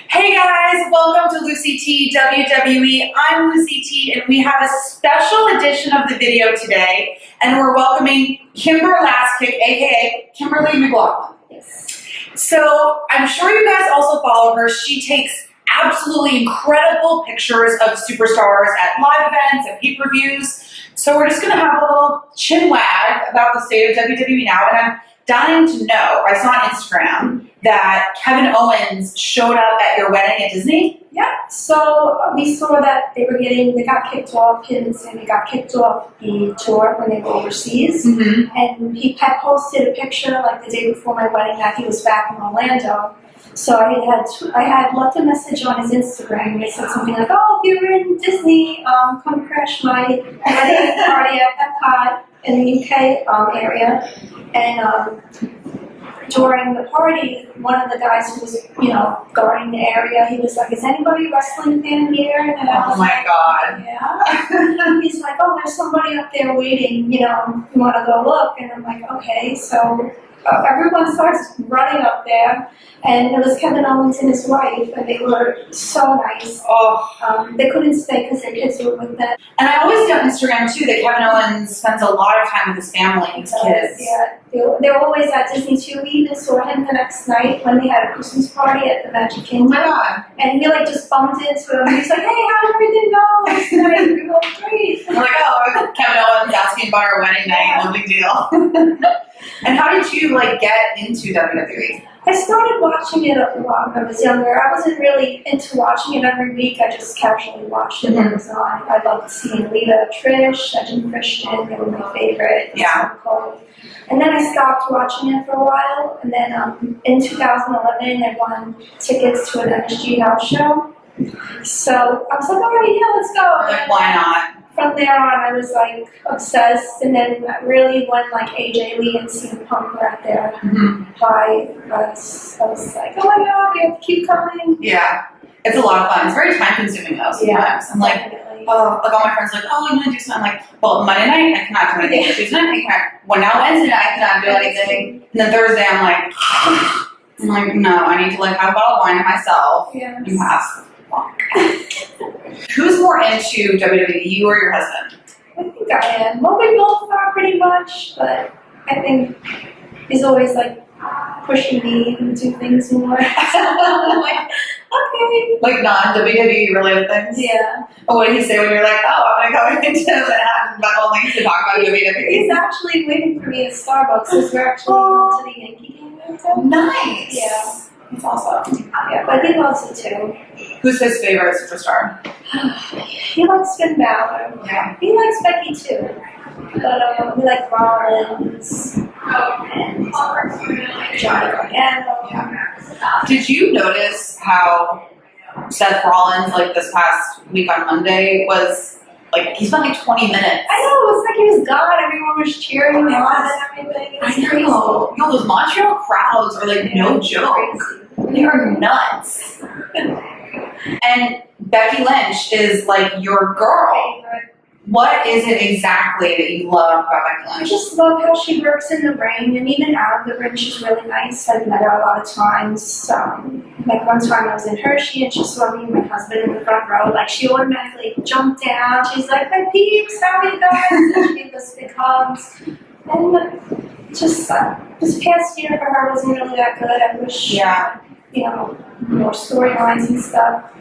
Hey guys, welcome to LucyTWWE. I'm Lucy T, and we have a special edition of the video today, and we're welcoming KimberLassKick, aka Kimberly McLoughlin. Yes. So I'm sure you guys also follow her. She takes absolutely incredible pictures of superstars at live events and pay-per-views. So we're just gonna have a little chin wag about the state of WWE now, and I'm dying to know, I saw on Instagram that Kevin Owens showed up at your wedding at Disney. Yeah, so we saw that they got kicked off, him and Sammy got kicked off the tour when they were overseas. Mm-hmm. And he had posted a picture like the day before my wedding that he was back in Orlando. So I had left a message on his Instagram, and it said something like, "Oh, if you're in Disney, come crash my wedding party at Epcot in the UK area." And during the party, one of the guys who was, guarding the area, he was like, "Is anybody a wrestling fan here?" And I was Oh my like, God. "Yeah." He's like, "Oh, there's somebody up there waiting, you want to go look?" And I'm like, "Okay." So everyone starts running up there, and it was Kevin Owens and his wife, and they were so nice. Oh. They couldn't stay because their kids were with them. And I always see on Instagram too that Kevin Owens spends a lot of time with his family and his kids. Yeah, they were always at Disney too. We even saw him the next night when they had a Christmas party at the Magic Oh Kingdom. my God. And he just bumped into him. He's like, "Hey, how did everything go last night?" We were like, "Great." I'm like, oh, Kevin Owens asking about our wedding night, no big deal. And how did you get into WWE? I started watching it a lot when I was younger. I wasn't really into watching it every week. I just casually watched it when it was on. I loved seeing Lita, Trish, Edge Christian. They were my favorite. Yeah. And then I stopped watching it for a while. And then in 2011, I won tickets to an MSG house show. So I was like, "All right, yeah, let's go." Like, why not? From there on, I was obsessed, and then really when AJ Lee and CM Punk were at their high, I was like, "Oh my God, we have to keep coming." Yeah, it's a lot of fun. It's very time consuming though. Sometimes I'm like, definitely. oh, all my friends are like, "Oh, I'm gonna do something." I'm like, well, Monday night I cannot do anything. Tuesday night I cannot. Well, now Wednesday night I cannot do anything. And then Thursday I'm like, no, I need to have a bottle of wine to myself Yes. and pass. Who's more into WWE, you or your husband? I think I am. Well, we both are pretty much, but I think he's always pushing me to do things more. I'm like, okay. Like non-WWE related things? Yeah. But what did he say when you're like, oh, I'm going to go into Manhattan, but only to talk about WWE? He's actually waiting for me at Starbucks because we're actually going to the Yankee game later. Nice. Yeah. That's awesome. Yeah, but he loves it too. Who's his favorite superstar? He likes Finn Balor. Yeah. He likes Becky too. But we like Rollins and Johnny Gargano. Yeah. Did you notice how Seth Rollins, this past week on Monday, was he spent 20 minutes? I know, it was like he was gone. Everyone was cheering him on and everything. It was crazy. Yo, those Montreal crowds are no joke. Crazy. They are nuts. And Becky Lynch is your girl. What is it exactly that you love about Becky I Lynch? just love how she works in the ring, and even out of the ring, she's really nice. I've met her a lot of times. One time I was in Hershey, and she saw me and my husband in the front row. She automatically jumped down. She's like, "My peeps, how are you guys?" And she gave us big hugs. And just this past year for her wasn't really that good. I wish, more storylines and stuff.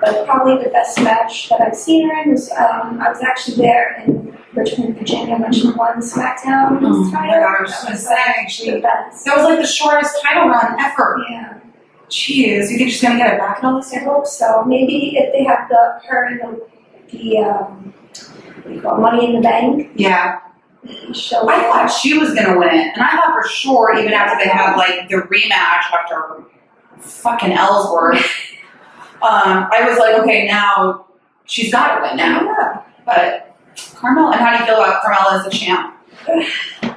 But probably the best match that I've seen her in was, I was actually there in Richmond, Virginia when she won SmackDown title. I was going to say, actually the best. that was the shortest title run ever. Yeah. Jeez, you think she's going to get it back in all this I year? hope so. Maybe if they have her in the what do you call it, Money in the Bank. Yeah. Show. I thought she was going to win it. And I thought for sure, even after they had the rematch after fucking Ellsworth, I was like, okay, now she's got to win now. Yeah. But Carmella, and how do you feel about Carmella as a champ? I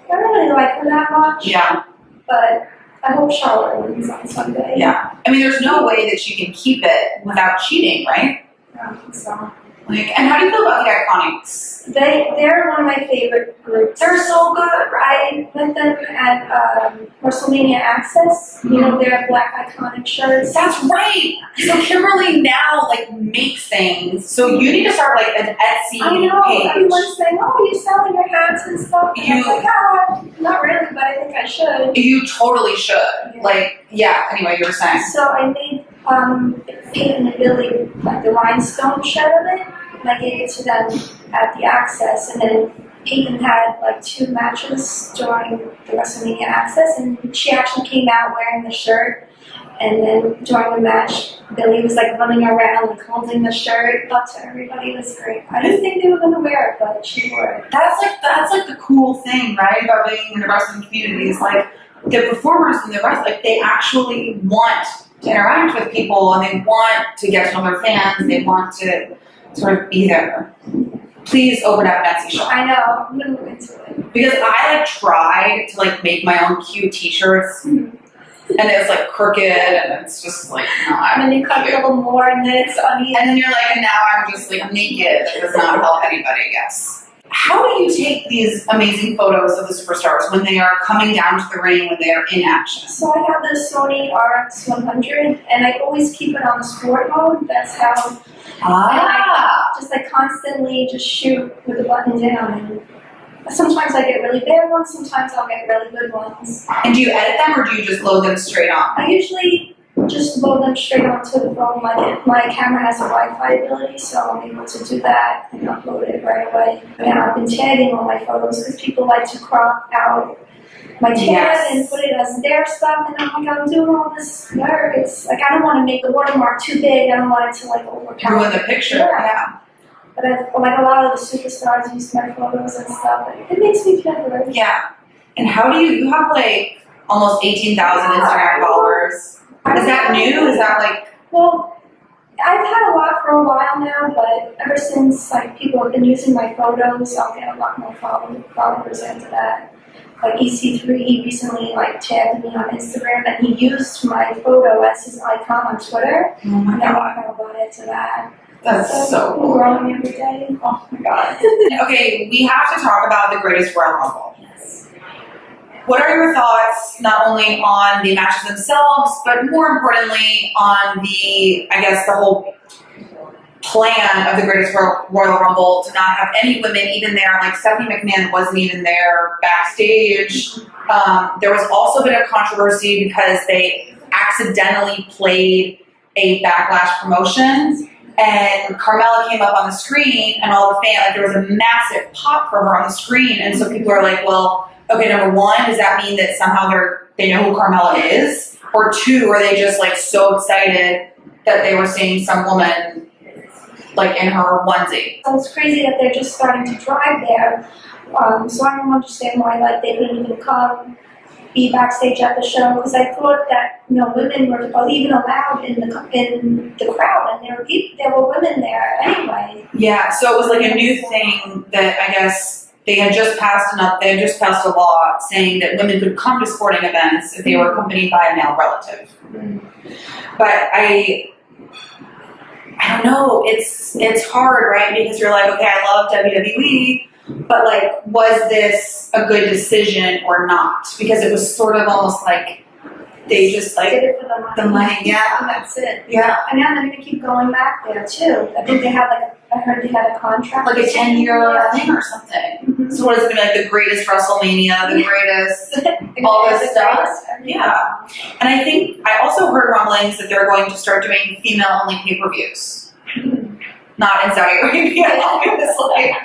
don't really like her that much. Yeah. But I hope Charlotte wins on Sunday. Yeah. I mean, there's no way that she can keep it without cheating, right? I don't think so. Like, and how do you feel about the Iconics? They're one of my favorite groups. They're so good, right? I met them at WrestleMania Access. You know, their black iconic shirts. That's right. So Kimberly now like makes things. So you need to start like an Etsy I know. page. Everyone's saying, "Oh, you're selling your hats and stuff." And I'm like, not really, but I think I should. You totally should. Yeah. Like, yeah. Anyway, you were saying. So I made Peyton and Billy like the rhinestone shirt of it. And I gave it to them at the Access, and then Peyton had like 2 matches during the WrestleMania Access, and she actually came out wearing the shirt. And then during the match, Billy was like running around, like holding the shirt up to everybody. It was great. I didn't think they were gonna wear it, but she wore it. That's like the cool thing, right? About being in the wrestling community is like the performers in the wrestling, like they actually want to interact with people, and they want to get to know their fans. They want to sort of be there. Please open up an Etsy shop. I know. I'm gonna look into it. Because I like tried to like make my own cute t-shirts, and it's like crooked, and it's just like not. And then you cut a little more, and then it's uneven. And then you're like, and now I'm just like naked. It does not help anybody, I guess. How do you take these amazing photos of the superstars when they are coming down to the ring, when they are in action? So I have the Sony RX100, and I always keep it on sport mode. That's how. Ah. Just like constantly just shoot with the button down. And sometimes I get really bad ones, sometimes I'll get really good ones. And do you edit them, or do you just load them straight on? I usually just load them straight onto the phone. My camera has a Wi-Fi ability, so I'm able to do that and upload it right away. And I've been tagging all my photos because people like to crop out my tag and put it as their stuff, and I'm like, I'm doing all this work. It's like I don't want to make the watermark too big. I don't want it to like overpower. Ruin the picture. Yeah. But like a lot of the superstars use my photos and stuff. It makes me feel good. Yeah. And how do you have like almost 18,000 Instagram followers? Is that new? Is that like? Well, I've had a lot for a while now, but ever since like people have been using my photos, I'll get a lot more followers into that. Like EC3, he recently like tagged me on Instagram, and he used my photo as his icon on Twitter. Oh my and I god. kind of got into that. That's so I'm cool. growing every day. Oh my god. Okay, we have to talk about the greatest Royal Rumble. Yes. What are your thoughts, not only on the matches themselves, but more importantly on the, I guess, the whole plan of the greatest Royal Rumble to not have any women even there? Like Stephanie McMahon wasn't even there backstage. There was also a bit of controversy because they accidentally played a Backlash promotion, and Carmella came up on the screen, and all the fans, like there was a massive pop for her on the screen, and so people are like, well, okay, number one, does that mean that somehow they know who Carmella is? Or two, are they just like so excited that they were seeing some woman like in her onesie? So it's crazy that they're just starting to drive there. So I don't understand why like they didn't even come be backstage at the show, because I thought that women were even allowed in the crowd, and there were women there anyway. Yeah, so it was like a new thing that I guess they had just passed a law saying that women could come to sporting events if they were accompanied by a male relative. But I don't know, it's hard, right? Because you're like, okay, I love WWE, but like, was this a good decision or not? Because it was sort of almost like they just like did it for the money. Yeah, and that's it. Yeah, and now they're gonna keep going back there too. I think they had I heard they had a contract, like a 10-year thing or something. Mm-hmm. So what is it gonna be, like the greatest WrestleMania, the greatest all this stuff? Yeah, and I also heard rumblings that they're going to start doing female-only pay-per-views. Not in Saudi Arabia, obviously,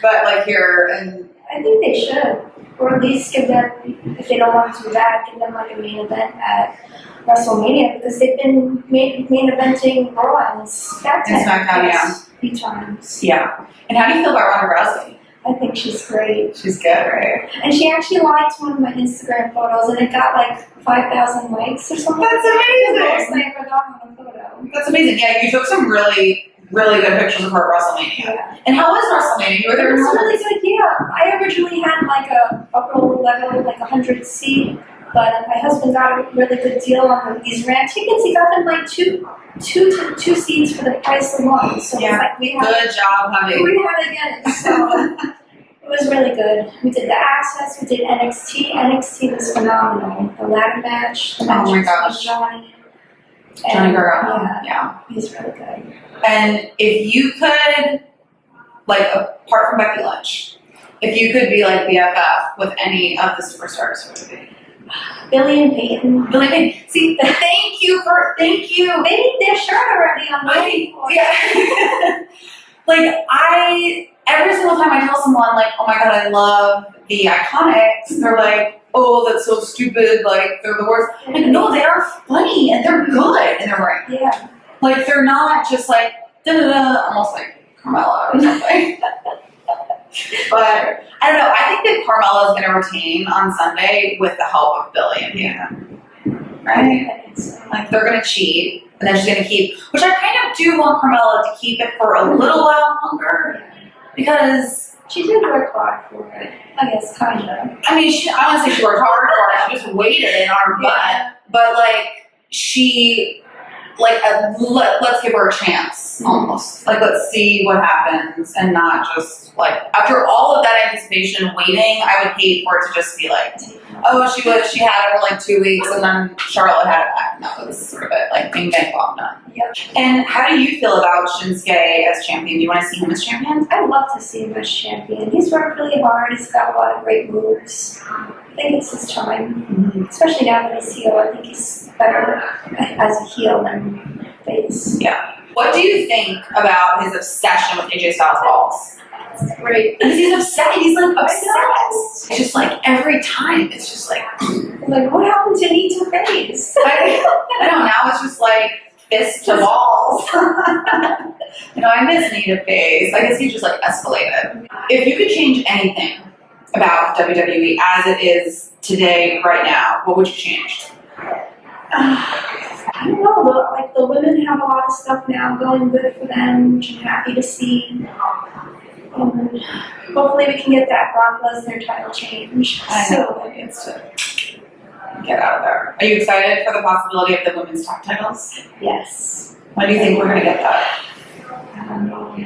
but like here. And I think they should, or at least give them, if they don't want to do that, give them like a main event at WrestleMania, because they've been main eventing Raw and SmackDown a few times. Yeah. And how do you feel about Ronda Rousey? I think she's great. She's good, right? And she actually liked one of my Instagram photos, and it got like 5,000 likes or something. That's amazing. Most I ever got on a photo. That's amazing. Yeah, you took some really good pictures of her at WrestleMania. Yeah. And how was WrestleMania? You were there. It was really good. Yeah, I originally had like a upper level, like 100 seat But my husband got a really good deal on these ramp tickets. He got them like two seats for the price of one. So Yeah. it's like Good job, honey. we had again. So it was really good. We did the Access. We did NXT. NXT was phenomenal. The ladder match. The match Oh my with gosh. Johnny. Johnny Gargano. Yeah, Yeah. he's really good. And if you could, like, apart from Becky Lynch, if you could be like BFF with any of the superstars, what would it be? Billy and Peyton. Billy Payne. See, thank you. They need their shirt already. I'm waiting for it. Yeah. Like, every single time I tell someone, like, oh my god, I love the Iconics, they're like, oh, that's so stupid, like, they're the worst. Like, no, they are funny, and they're good in their ring. Yeah. Like, they're not just like, da-da-da, almost like Carmella or something. But, I don't know, I think that Carmella is going to retain on Sunday with the help of Billy and Peyton. Right? I think so. Like, they're going to cheat, and then she's going to keep, which I kind of do want Carmella to keep it for a little while longer, because, She did work hard for it. I guess, kind of. I mean, I want to say she worked hard for it, she just waited in on her butt, but, like, she, like, let's give her a chance, almost. Like, let's see what happens, and not just, like, after all of that anticipation waiting, I would hate for it to just be like, oh, she had it for like 2 weeks, and then Charlotte had it back, and that was sort of it, like, bing, bang, bong, done. Yep. And how do you feel about Shinsuke as champion? Do you want to see him as champion? I'd love to see him as champion. He's worked really hard. He's got a lot of great moves. I think it's his time, especially now that he's heel. I think he's better as a heel than face. Yeah. What do you think about his obsession with AJ Styles balls? It's great. Because he's obsessed. He's like obsessed. It's just like every time. It's just like Like, what happened to knee to face? I don't know. Now it's just like fist to balls. I miss knee to face. I guess he just like escalated. If you could change anything about WWE as it is today, right now, what would you change? I don't know. The women have a lot of stuff now going good for them, which I'm happy to see. Hopefully we can get that Brock Lesnar title change. I know. It needs to get out of there. Are you excited for the possibility of the women's top titles? Yes. When do you think we're going to get that? I don't know.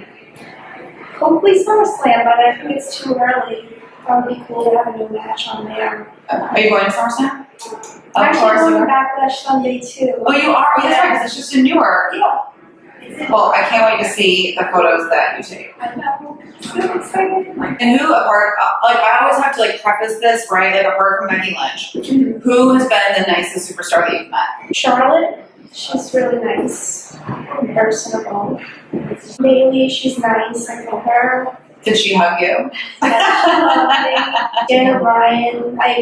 Hopefully SummerSlam, but I think it's too early. That would be cool to have a new match on there. Are you going to SummerSlam? I'm Of actually course going you to are. Backlash Sunday too. Oh, you are? That's right, because it's just in Newark. Yeah. Well, I can't wait to see the photos that you take. I know. So excited. And who, apart, like, I always have to, like, preface this, right? Like, apart from Becky Lynch, who has been the nicest superstar that you've met? Charlotte, she's really nice and personable. Bailey, she's nice. I know her. Did she hug you? Daniel Bryan, I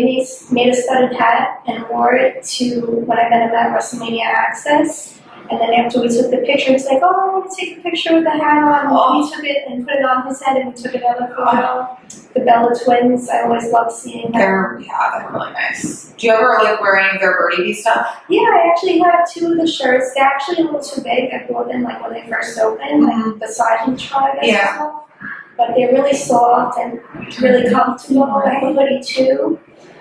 made a studded hat and wore it to when I met him at WrestleMania Access. And then after we took the picture, he's like, oh, I want to take a picture with the hat on. Oh. We took it and put it on his head, and we took another photo. The Bella twins, I always love seeing them. They're really nice. Do you ever, like, wear any of their Birdie Bee stuff? Yeah, I actually have two of the shirts. They're actually a little too big. I bought them like when they first opened, like the sizing chart, I guess. Yeah. But they're really soft and really comfortable. I have a hoodie too.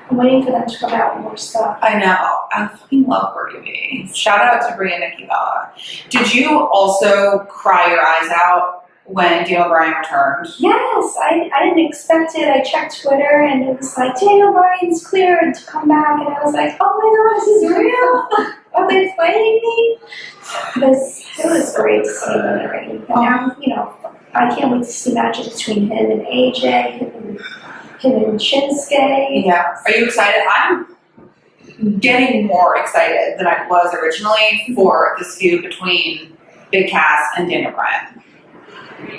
I'm waiting for them to come out with more stuff. I know. I fucking love Birdie Bee. Shout out to Brie and Nikki Bella. Did you also cry your eyes out when Daniel Bryan returned? Yes, I didn't expect it. I checked Twitter and it was like, Daniel Bryan's cleared to come back. And I was like, oh my god, this is real? Are they playing me? It was great to see him in the ring. And now, I can't wait to see matches between him and AJ, him and Shinsuke. Yeah. Are you excited? I'm getting more excited than I was originally for this feud between Big Cass and Daniel Bryan.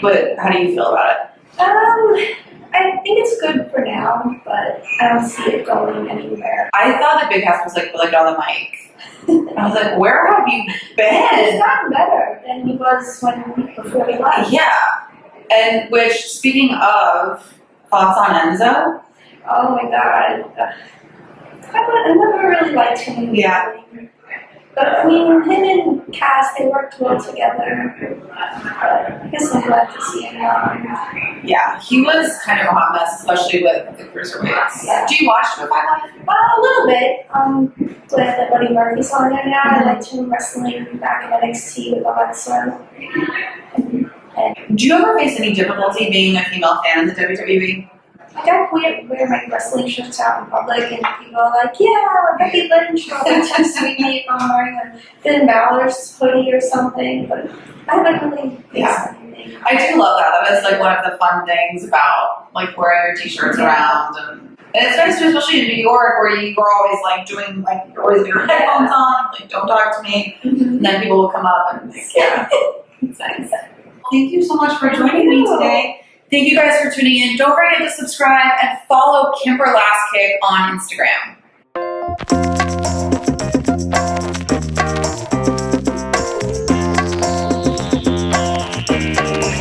But how do you feel about it? I think it's good for now, but I don't see it going anywhere. I thought that Big Cass was like really good on the mic. I was like, where have you He's been? gotten better than he was before he left. Yeah. And which, speaking of, thoughts on Enzo? Oh my god. I never really liked him. Yeah. But I mean, him and Cass, they worked well together. But I guess I'm glad to see him now. Yeah, he was kind of a hot mess, especially with the cruiserweights. Yeah. Do you watch WWE Backlash? A little bit. Glad that Buddy Murphy's on there now. I liked him wrestling back in NXT with Alexa. Do you ever face any difficulty being a female fan in the WWE? Like, I wear my wrestling shirts out in public, and people are like, yeah, Becky Lynch, or like, too sweet me if I'm wearing a Finn Balor's hoodie or something, but I haven't really faced anything. I do love that. That is like one of the fun things about like wearing your t-shirts around, and it's nice too, especially in New York where you were always like doing like you're always with your headphones on, like don't talk to me, and then people will come up and like, yeah, it's nice. Thank you so much for joining me today. Thank you guys for tuning in. Don't forget to subscribe and follow KimberLassKick on Instagram.